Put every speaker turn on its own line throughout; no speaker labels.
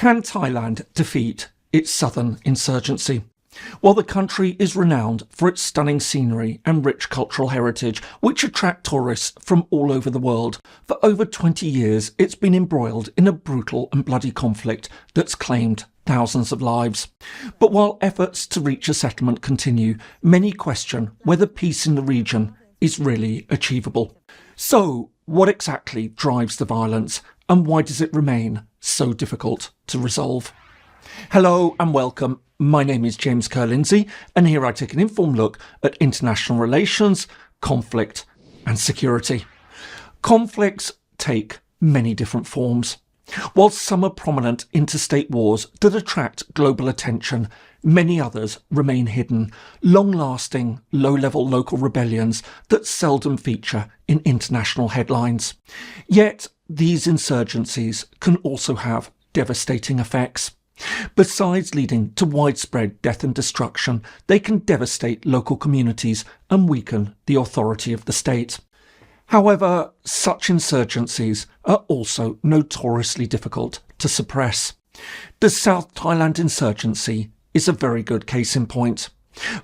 Can Thailand defeat its southern insurgency? While the country is renowned for its stunning scenery and rich cultural heritage, which attract tourists from all over the world, for over 20 years it's been embroiled in a brutal and bloody conflict that's claimed thousands of lives. But while efforts to reach a settlement continue, many question whether peace in the region is really achievable. So, what exactly drives the violence, and why does it remain so difficult to resolve? Hello and welcome. My name is James Kerr-Lindsay, and here I take an informed look at international relations, conflict and security. Conflicts take many different forms. While some are prominent interstate wars that attract global attention, many others remain hidden, long-lasting, low-level local rebellions that seldom feature in international headlines. Yet these insurgencies can also have devastating effects. Besides leading to widespread death and destruction, they can devastate local communities and weaken the authority of the state. However, such insurgencies are also notoriously difficult to suppress. The South Thailand insurgency is a very good case in point.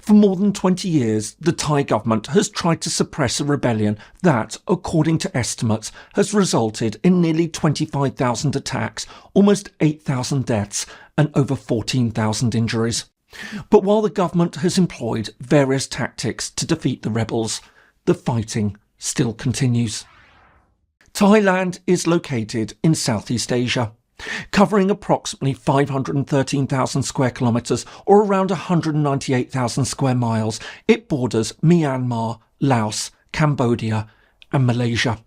For more than 20 years, the Thai government has tried to suppress a rebellion that, according to estimates, has resulted in nearly 25,000 attacks, almost 8,000 deaths, and over 14,000 injuries. But while the government has employed various tactics to defeat the rebels, the fighting still continues. Thailand is located in Southeast Asia. Covering approximately 513,000 square kilometres or around 198,000 square miles, it borders Myanmar, Laos, Cambodia and Malaysia.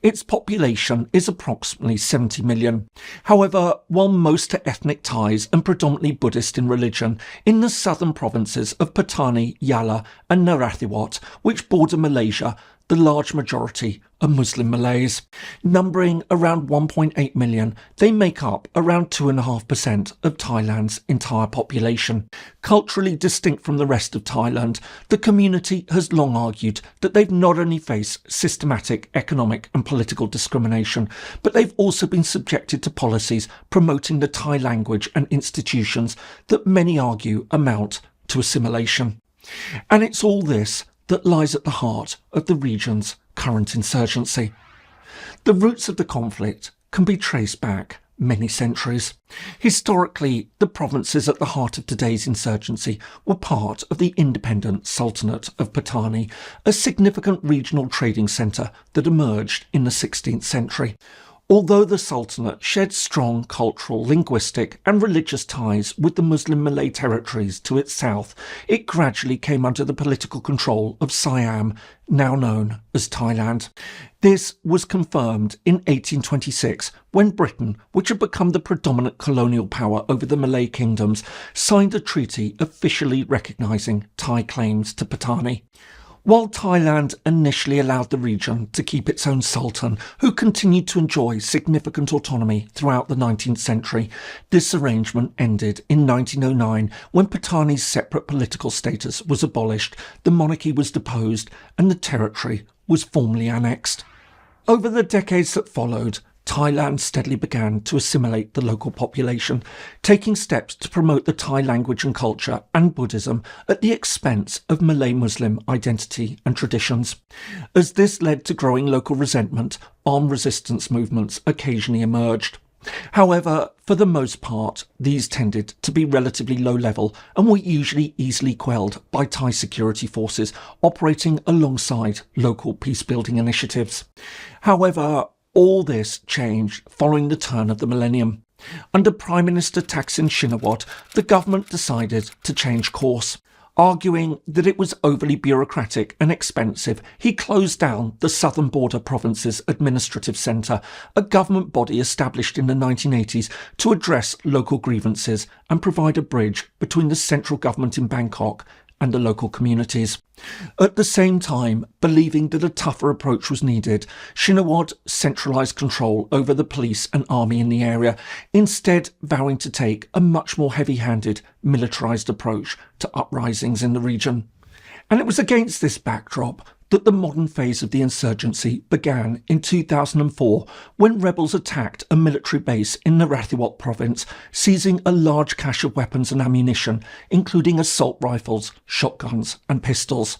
Its population is approximately 70 million. However, while most are ethnic Thais and predominantly Buddhist in religion, in the southern provinces of Pattani, Yala and Narathiwat, which border Malaysia, the large majority are Muslim Malays. Numbering around 1.8 million, they make up around 2.5% of Thailand's entire population. Culturally distinct from the rest of Thailand, the community has long argued that they've not only faced systematic economic and political discrimination, but they've also been subjected to policies promoting the Thai language and institutions that many argue amount to assimilation. And it's all this that lies at the heart of the region's current insurgency. The roots of the conflict can be traced back many centuries. Historically, the provinces at the heart of today's insurgency were part of the independent Sultanate of Pattani, a significant regional trading centre that emerged in the 16th century. Although the Sultanate shared strong cultural, linguistic and religious ties with the Muslim Malay territories to its south, it gradually came under the political control of Siam, now known as Thailand. This was confirmed in 1826 when Britain, which had become the predominant colonial power over the Malay kingdoms, signed a treaty officially recognising Thai claims to Pattani. While Thailand initially allowed the region to keep its own sultan, who continued to enjoy significant autonomy throughout the 19th century, this arrangement ended in 1909 when Pattani's separate political status was abolished, the monarchy was deposed and the territory was formally annexed. Over the decades that followed, Thailand steadily began to assimilate the local population, taking steps to promote the Thai language and culture and Buddhism at the expense of Malay Muslim identity and traditions. As this led to growing local resentment, armed resistance movements occasionally emerged. However, for the most part, these tended to be relatively low level and were usually easily quelled by Thai security forces operating alongside local peace-building initiatives. However, all this changed following the turn of the millennium. Under Prime Minister Thaksin Shinawatra, the government decided to change course. Arguing that it was overly bureaucratic and expensive, he closed down the Southern Border Provinces Administrative Centre, a government body established in the 1980s to address local grievances and provide a bridge between the central government in Bangkok and the local communities. At the same time, believing that a tougher approach was needed, Shinawatra centralised control over the police and army in the area, instead vowing to take a much more heavy-handed, militarised approach to uprisings in the region. And it was against this backdrop that the modern phase of the insurgency began in 2004 when rebels attacked a military base in Narathiwat province, seizing a large cache of weapons and ammunition, including assault rifles, shotguns and pistols.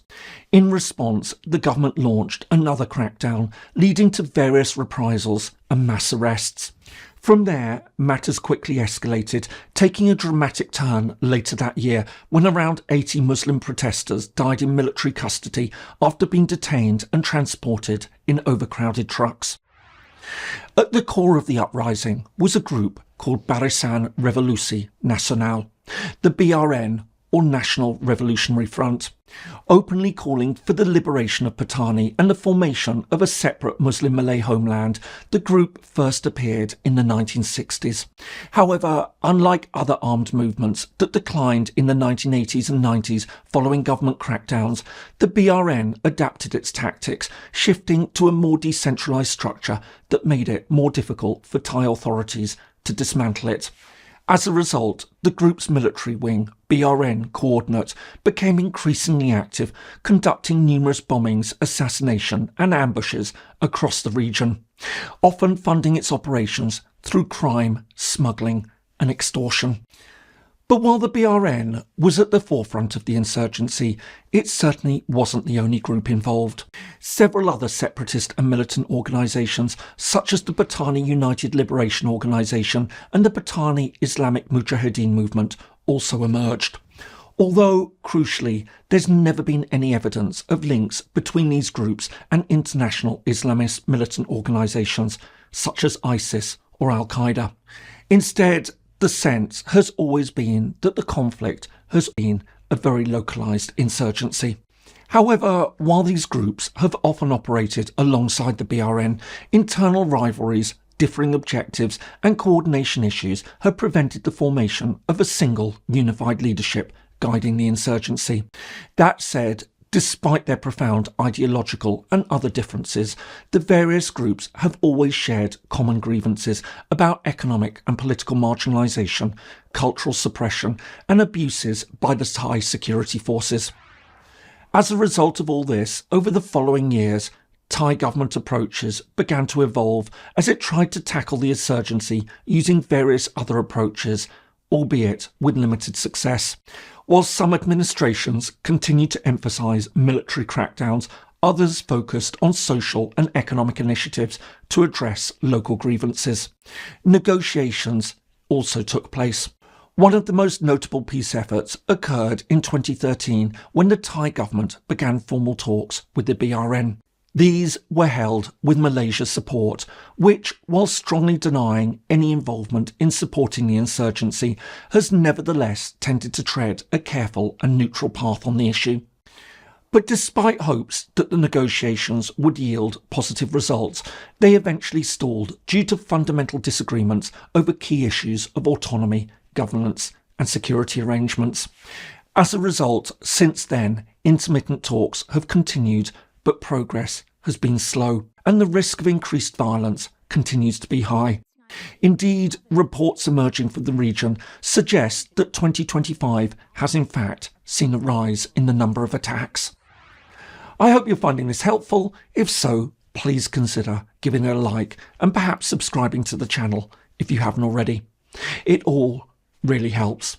In response, the government launched another crackdown, leading to various reprisals and mass arrests. From there, matters quickly escalated, taking a dramatic turn later that year when around 80 Muslim protesters died in military custody after being detained and transported in overcrowded trucks. At the core of the uprising was a group called Barisan Revolusi Nasional, the BRN, or National Revolutionary Front, openly calling for the liberation of Pattani and the formation of a separate Muslim Malay homeland. The group first appeared in the 1960s. However, unlike other armed movements that declined in the 1980s and 90s following government crackdowns, the BRN adapted its tactics, shifting to a more decentralised structure that made it more difficult for Thai authorities to dismantle it. As a result, the group's military wing, BRN Coordinate, became increasingly active, conducting numerous bombings, assassination and ambushes across the region, often funding its operations through crime, smuggling and extortion. But while the BRN was at the forefront of the insurgency, it certainly wasn't the only group involved. Several other separatist and militant organisations, such as the Pattani United Liberation Organisation and the Pattani Islamic Mujahideen movement, also emerged. Although, crucially, there's never been any evidence of links between these groups and international Islamist militant organisations, such as ISIS or Al-Qaeda. Instead, the sense has always been that the conflict has been a very localised insurgency. However, while these groups have often operated alongside the BRN, internal rivalries, differing objectives and coordination issues have prevented the formation of a single unified leadership guiding the insurgency. That said, despite their profound ideological and other differences, the various groups have always shared common grievances about economic and political marginalisation, cultural suppression and abuses by the Thai security forces. As a result of all this, over the following years, Thai government approaches began to evolve as it tried to tackle the insurgency using various other approaches, albeit with limited success. While some administrations continued to emphasise military crackdowns, others focused on social and economic initiatives to address local grievances. Negotiations also took place. One of the most notable peace efforts occurred in 2013 when the Thai government began formal talks with the BRN. These were held with Malaysia's support, which, while strongly denying any involvement in supporting the insurgency, has nevertheless tended to tread a careful and neutral path on the issue. But despite hopes that the negotiations would yield positive results, they eventually stalled due to fundamental disagreements over key issues of autonomy, governance and security arrangements. As a result, since then, intermittent talks have continued, but progress has been slow, and the risk of increased violence continues to be high. Indeed, reports emerging from the region suggest that 2025 has in fact seen a rise in the number of attacks. I hope you're finding this helpful. If so, please consider giving it a like and perhaps subscribing to the channel if you haven't already. It all really helps.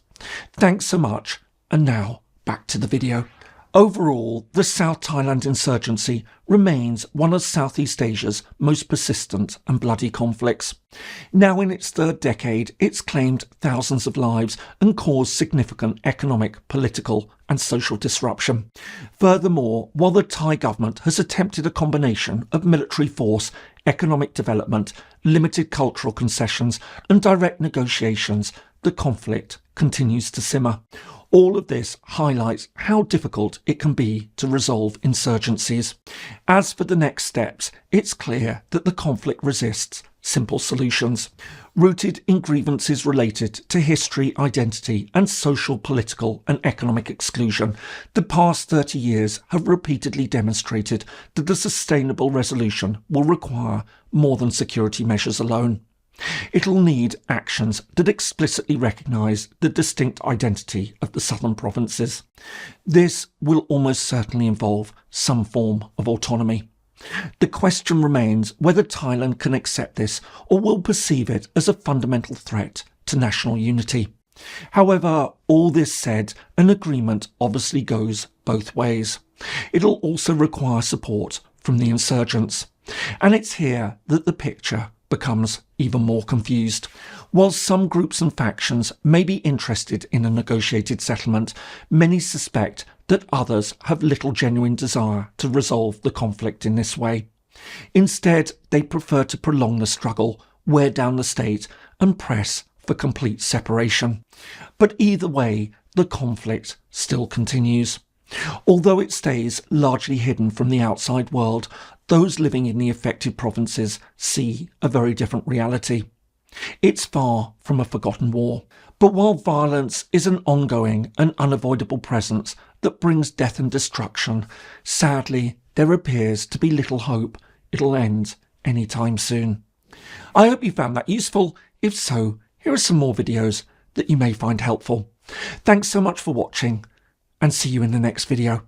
Thanks so much, and now back to the video. Overall, the South Thailand insurgency remains one of Southeast Asia's most persistent and bloody conflicts. Now in its third decade, it's claimed thousands of lives and caused significant economic, political and social disruption. Furthermore, while the Thai government has attempted a combination of military force, economic development, limited cultural concessions and direct negotiations, the conflict continues to simmer. All of this highlights how difficult it can be to resolve insurgencies. As for the next steps, it's clear that the conflict resists simple solutions. Rooted in grievances related to history, identity and social, political and economic exclusion, the past 30 years have repeatedly demonstrated that a sustainable resolution will require more than security measures alone. It'll need actions that explicitly recognise the distinct identity of the southern provinces. This will almost certainly involve some form of autonomy. The question remains whether Thailand can accept this or will perceive it as a fundamental threat to national unity. However, all this said, an agreement obviously goes both ways. It'll also require support from the insurgents. And it's here that the picture becomes even more confused. While some groups and factions may be interested in a negotiated settlement, many suspect that others have little genuine desire to resolve the conflict in this way. Instead, they prefer to prolong the struggle, wear down the state, and press for complete separation. But either way, the conflict still continues. Although it stays largely hidden from the outside world, those living in the affected provinces see a very different reality. It's far from a forgotten war. But while violence is an ongoing and unavoidable presence that brings death and destruction, sadly, there appears to be little hope it'll end anytime soon. I hope you found that useful. If so, here are some more videos that you may find helpful. Thanks so much for watching, and see you in the next video.